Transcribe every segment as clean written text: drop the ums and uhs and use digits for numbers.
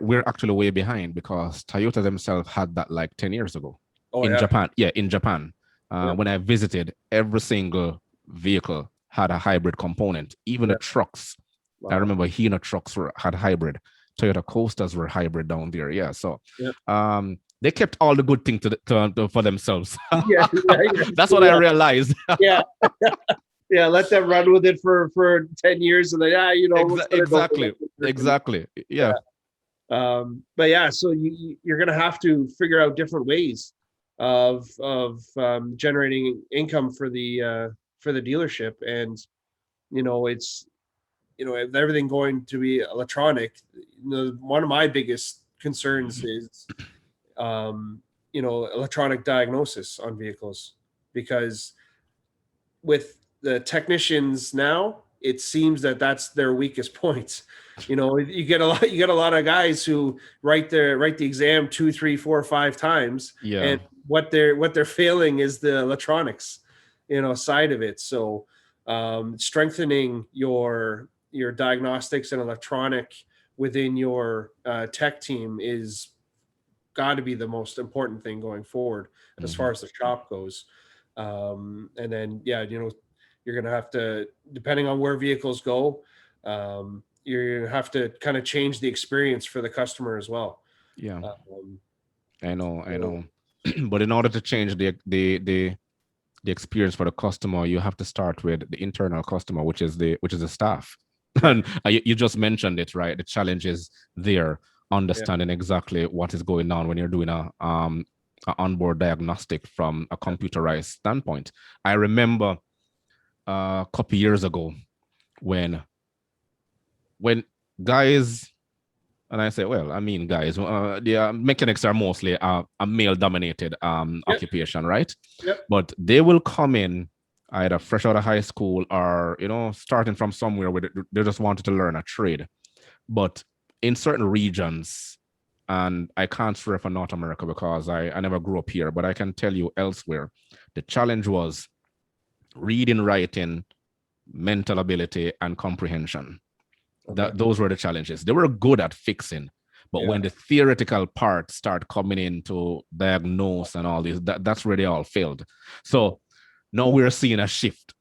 we're actually way behind because Toyota themselves had that like 10 years ago Oh, Japan. Yeah, in Japan. Yeah. When I visited, every single vehicle had a hybrid component. Even the trucks. Wow. I remember Hino trucks had hybrid. Toyota Coasters were hybrid down there. Yeah. So they kept all the good things for themselves. That's what I realized. Yeah. Yeah, let them run with it for 10 years and then exactly. Yeah. But yeah, so you're gonna have to figure out different ways of generating income for the dealership. And it's everything going to be electronic. One of my biggest concerns is electronic diagnosis on vehicles, because with the technicians now, it seems that that's their weakest points. You get a lot of guys who write the exam 2, 3, 4, 5 times, and what they're failing is the electronics, side of it. So strengthening your diagnostics and electronic within your tech team is got to be the most important thing going forward as far as the shop goes. And then you're going to have to, depending on where vehicles go, you're going to have to kind of change the experience for the customer as well. Yeah. I know. But in order to change the experience for the customer, you have to start with the internal customer, which is the staff. And you just mentioned it, right? The challenge is there, understanding exactly what is going on when you're doing a onboard diagnostic from a computerized standpoint. I remember a couple years ago when guys, and I say, well, I mean, guys, the mechanics are mostly a male-dominated occupation, right? Yep. But they will come in either fresh out of high school or, starting from somewhere where they just wanted to learn a trade. But in certain regions, and I can't swear for North America because I never grew up here, but I can tell you elsewhere, the challenge was reading, writing, mental ability, and comprehension. Those were the challenges. They were good at fixing, but when the theoretical part start coming in to diagnose and all this, that's where they all failed. So now we're seeing a shift.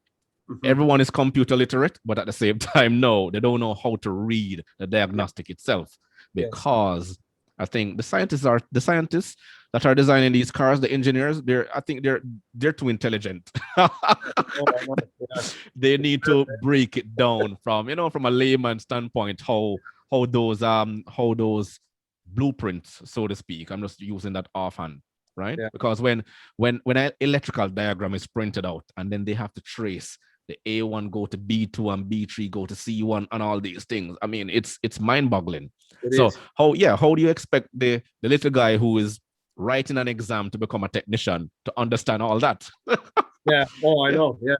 Everyone is computer literate, but at the same time, no, they don't know how to read the diagnostic itself, because I think the scientists that are designing these cars, the engineers, they're too intelligent. They need to break it down from a layman's standpoint, how those blueprints, so to speak. I'm just using that offhand, right? Because when an electrical diagram is printed out and then they have to trace the A1 go to B2 and B3 go to C1 and all these things. I mean, it's mind-boggling. So how do you expect the little guy who is writing an exam to become a technician to understand all that? I know. Yeah,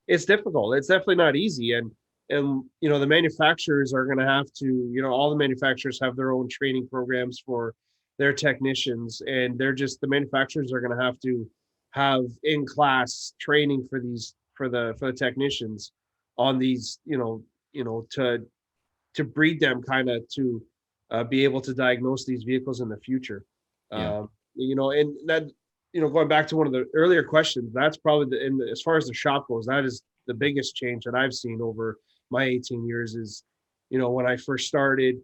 it's difficult. It's definitely not easy. And the manufacturers are going to have to, all the manufacturers have their own training programs for their technicians, and the manufacturers are going to have in-class training for the technicians on these, to breed them kind of to be able to diagnose these vehicles in the future. And that, going back to one of the earlier questions, that's probably as far as the shop goes, that is the biggest change that I've seen over my 18 years is, when I first started,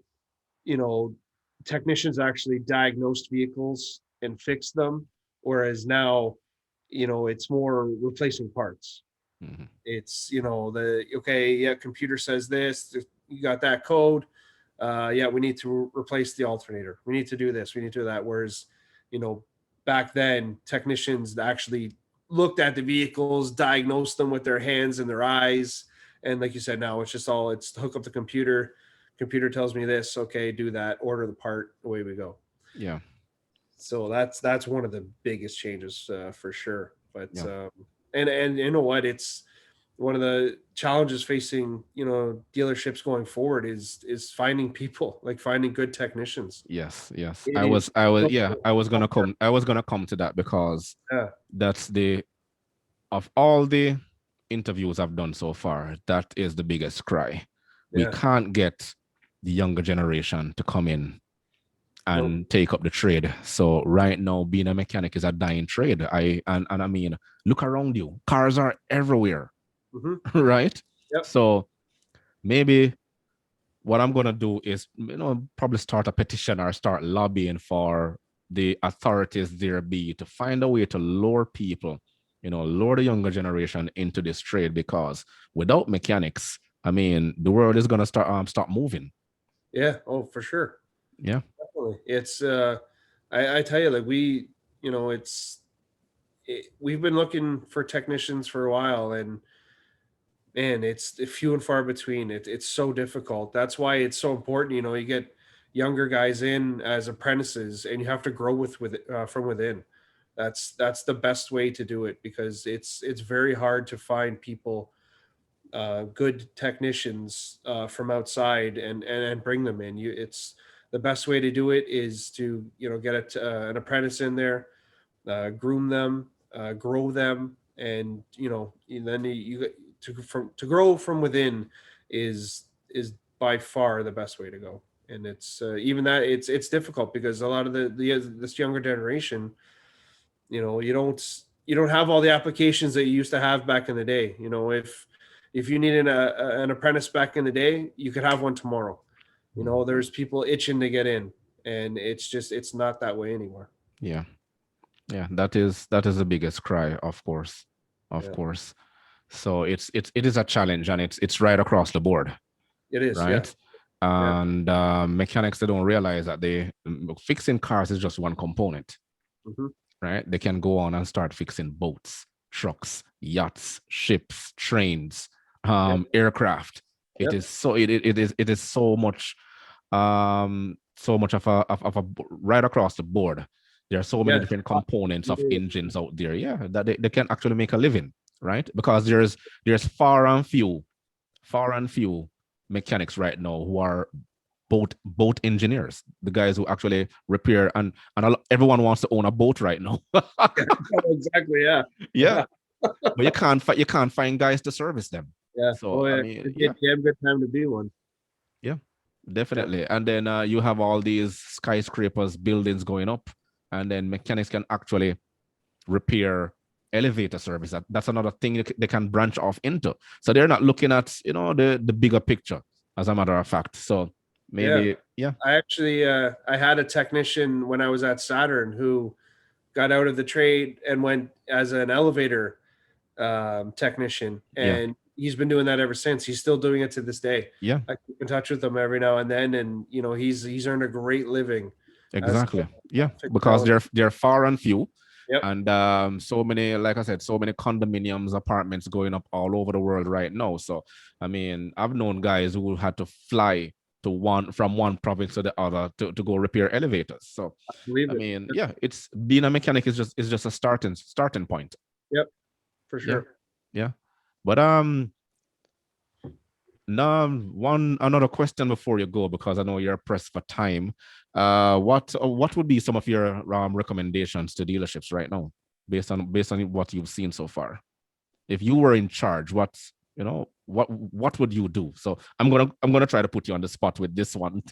technicians actually diagnosed vehicles and fixed them. Whereas now, it's more replacing parts. It's, computer says this, you got that code. We need to replace the alternator. We need to do this. We need to do that. Whereas, back then, technicians actually looked at the vehicles, diagnosed them with their hands and their eyes. And like you said, now it's hook up the computer. Computer tells me this. Okay, do that. Order the part. Away we go. Yeah. So that's one of the biggest changes for sure. But and you know what? It's one of the challenges facing dealerships going forward is finding people, like finding good technicians. Yes. I was gonna come to that, because that's of all the interviews I've done so far, that is the biggest cry. We can't get the younger generation to come in and take up the trade. So right now, being a mechanic is a dying trade. I mean, look around you. Cars are everywhere, right? Yep. So maybe what I'm gonna do is, probably start a petition or start lobbying for the authorities there be to find a way to lure people, lure the younger generation into this trade, because without mechanics, I mean, the world is gonna start moving. Yeah. Oh, for sure. Yeah. Definitely. It's I tell you, like we've been looking for technicians for a while, and man, it's few and far between. It's so difficult. That's why it's so important. You get younger guys in as apprentices, and you have to grow from within. That's the best way to do it, because it's very hard to find people, good technicians, from outside, and bring them in. It's the best way to do it is to get an apprentice in there, groom them, grow them, and then to grow from within is by far the best way to go. And it's even that it's difficult, because a lot of this younger generation, you don't have all the applications that you used to have back in the day. If you needed an apprentice back in the day, you could have one tomorrow. There's people itching to get in, and it's not that way anymore. Yeah. Yeah, that is the biggest cry, of course. Of Yeah, course. So it is a challenge, and it's right across the board, it is. Yeah. right? Yeah. And mechanics, they don't realize that fixing cars is just one component, Hmm. right? They can go on and start fixing boats, trucks, yachts, ships, trains, Yep. aircraft. It Yep. is so it is so much of a right across the board. There are so many Yeah. different components of engines out there, yeah, that they can actually make a living, right? Because there's far and few mechanics right now who are boat engineers, the guys who actually repair, and everyone wants to own a boat right now. Exactly. Yeah. Yeah, but you can't find guys to service them. Yeah. So Oh I yeah. mean, It's a yeah, damn good time to be one. yeah, Yep. definitely. And then you have all these skyscrapers, buildings going up, and then mechanics can actually repair elevator service. That's another thing they can branch off into. So they're not looking at the bigger picture, as a matter of fact. So Yeah. maybe, yeah, I actually I had a technician when I was at Saturn who got out of the trade and went as an elevator, technician, yeah, and he's been doing that ever since. He's still doing it to this day. yeah, I keep in touch with him every now and then, and he's earned a great living as exactly, yeah, fixing because elevators. they're far and few. Yep. And so many, like I said, so many condominiums, apartments going up all over the world right now. So I mean, I've known guys who had to fly from one province to the other to go repair elevators. So I believe I it. mean, yeah, it's being a mechanic is just a starting point. Yep, for Yeah, sure. yeah. But now one another question before you go, because I know you're pressed for time. What would be some of your recommendations to dealerships right now, based on what you've seen so far? If you were in charge, what would you do? So I'm gonna try to put you on the spot with this one.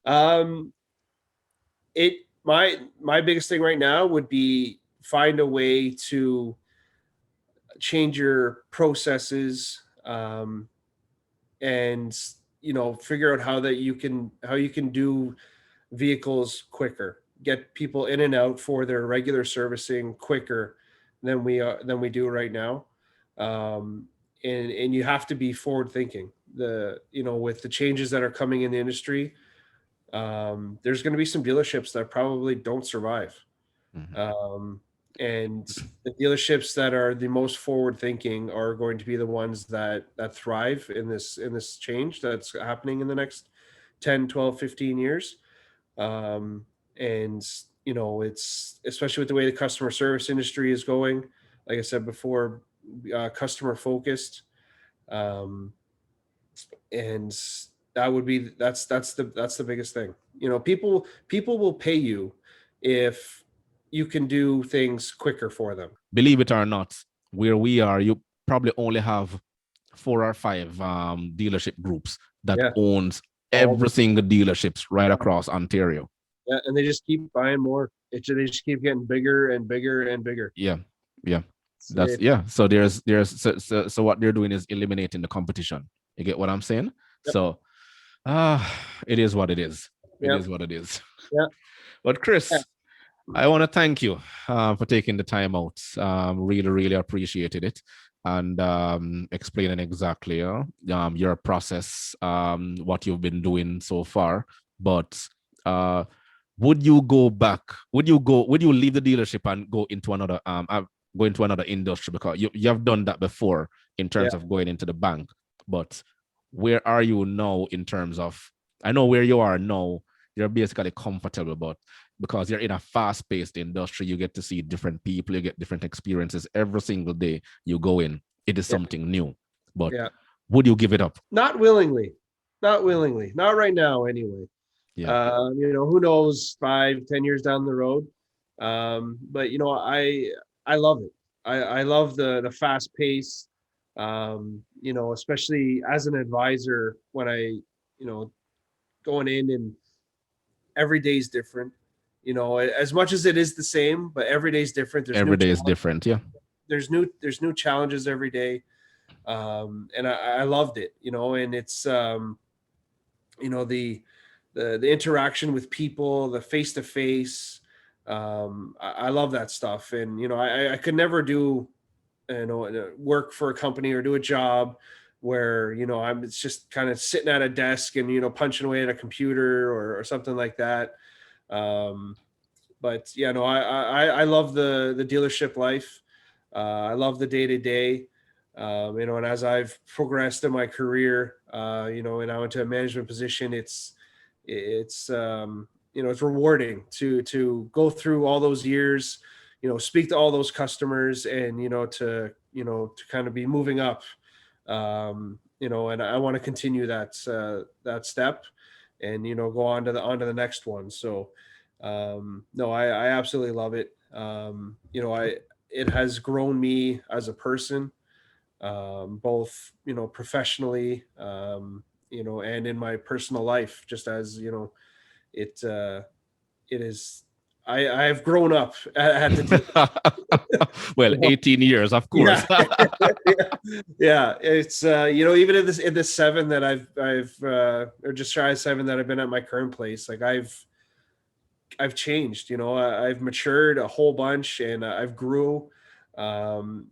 um, it my biggest thing right now would be find a way to change your processes, and figure out how you can do vehicles quicker, get people in and out for their regular servicing quicker than we do right now. Um, and you have to be forward thinking, with the changes that are coming in the industry. There's going to be some dealerships that probably don't survive. Mhm. um, and the dealerships that are the most forward thinking are going to be the ones that thrive in this change that's happening in the next 10, 12, 15 years. And it's especially with the way the customer service industry is going, like I said before, customer focused. um, and that's the biggest thing. People will pay you if you can do things quicker for them. Believe it or not, where we are, you probably only have 4 or 5 dealership groups that Yeah. owns all every single dealerships right across Ontario. yeah, and they just keep buying more. They just keep getting bigger and bigger and bigger. Yeah, yeah. That's It, yeah. So so what they're doing is eliminating the competition. You get what I'm saying? yep, So it is what it is. It yep, is what it is. yep. But Yeah. Chris, I want to thank you for taking the time out. Really, really appreciated it and explaining exactly your process, what you've been doing so far. But uh, would you go back? Would you leave the dealership and go into another industry? Because you have done that before in Yeah. terms of going into the bank. But where are you now in terms of, I know where you are now, you're basically comfortable, but because you're in a fast-paced industry, you get to see different people, you get different experiences every single day you go in. It is Yeah. something new. But Yeah. would you give it up? Not willingly. Not willingly. Not right now, anyway. Yeah. Who knows 5, 10 years down the road. But I love it. I love the fast pace. Especially as an advisor when going in and every day is different. As much as it is the same, but every day is different. Every day is different. Yeah. There's new challenges every day. And I loved it, and it's the interaction with people, the face to face. I love that stuff, and I could never do work for a company or do a job where it's just kind of sitting at a desk and punching away at a computer or something like that. Um, but yeah, no, I love the dealership life. I love the day to day. And as I've progressed in my career, and now into a management position, it's rewarding to go through all those years, speak to all those customers, and to kind of be moving up, and I want to continue that step, and go on to the next one. So no, I absolutely love it. It has grown me as a person, both professionally, and in my personal life, just as it it is. I've grown up at the deal. Well, 18 years, of course. Yeah, yeah. It's even in this 7 that I've or just shy of 7 that I've been at my current place, like I've changed. I've matured a whole bunch, and I've grew. And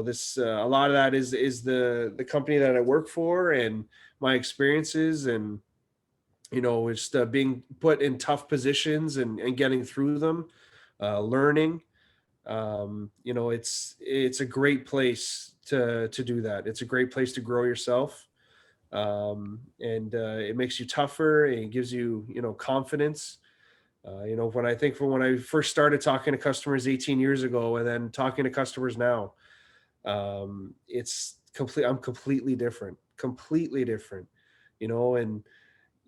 this a lot of that is the company that I work for and my experiences, and just being put in tough positions and getting through them, learning. It's a great place to do that. It's a great place to grow yourself, and it makes you tougher, and it gives you confidence. When I first started talking to customers 18 years ago, and then talking to customers now, I'm completely different, and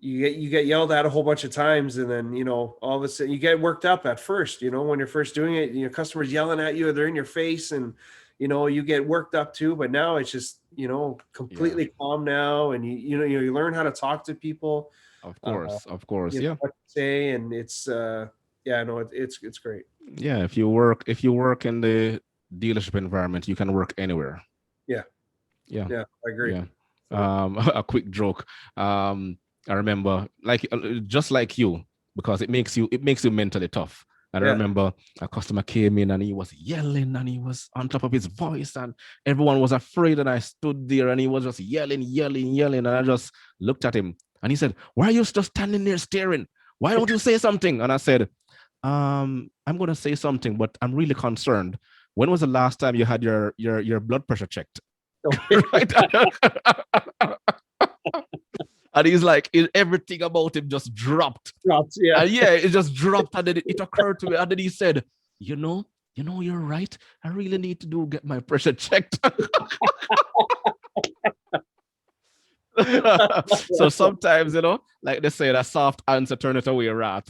you get yelled at a whole bunch of times, and then all of a sudden you get worked up at first, when you're first doing it, customers yelling at you, they're in your face, and you get worked up too. But now it's just Yeah. completely calm now, and you learn how to talk to people, Of course. Yeah. what to say, and it's yeah, no, it's great. Yeah. If you work in the dealership environment, you can work anywhere. Yeah, Yeah. yeah, I agree. Yeah. So, A quick joke. I remember, like, just like you, because it makes you mentally tough. And I yeah. remember a customer came in and he was yelling and he was on top of his voice and everyone was afraid. And I stood there and he was just yelling, yelling, yelling. And I just looked at him and he said, "Why are you just standing there staring? Why don't you say something?" And I said, "I'm going to say something, but I'm really concerned. When was the last time you had your blood pressure checked?" Right? And he's like, everything about him just dropped. Dropped, yeah. And yeah, it just dropped. And then it occurred to me. And then he said, you know, you're right. I really need to get my pressure checked. So sometimes, like they say, that soft answer turn it away, rat.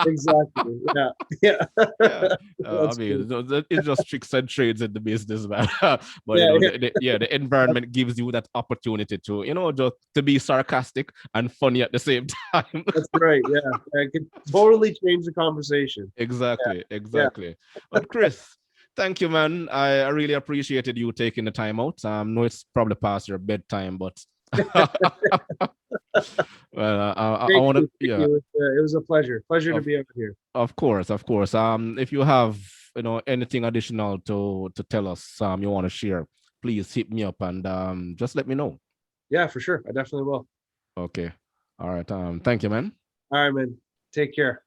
Exactly. Yeah. Yeah. Yeah, I That's mean, good. it's just tricks and trades in the business, man. But Yeah, yeah. the environment gives you that opportunity to, just to be sarcastic and funny at the same time. That's right. Yeah. I could totally change the conversation. Exactly, Yeah. exactly. But Chris, thank you, man. I really appreciated you taking the time out. No, it's probably past your bedtime, but well, I Thank want to, you. Thank yeah, you. It was a pleasure. Pleasure to of be over here. of course, of course. If you have, anything additional to tell us, you want to share, please hit me up and just let me know. Yeah, for sure. I definitely will. Okay. All right. Thank you, man. All right, man. Take care.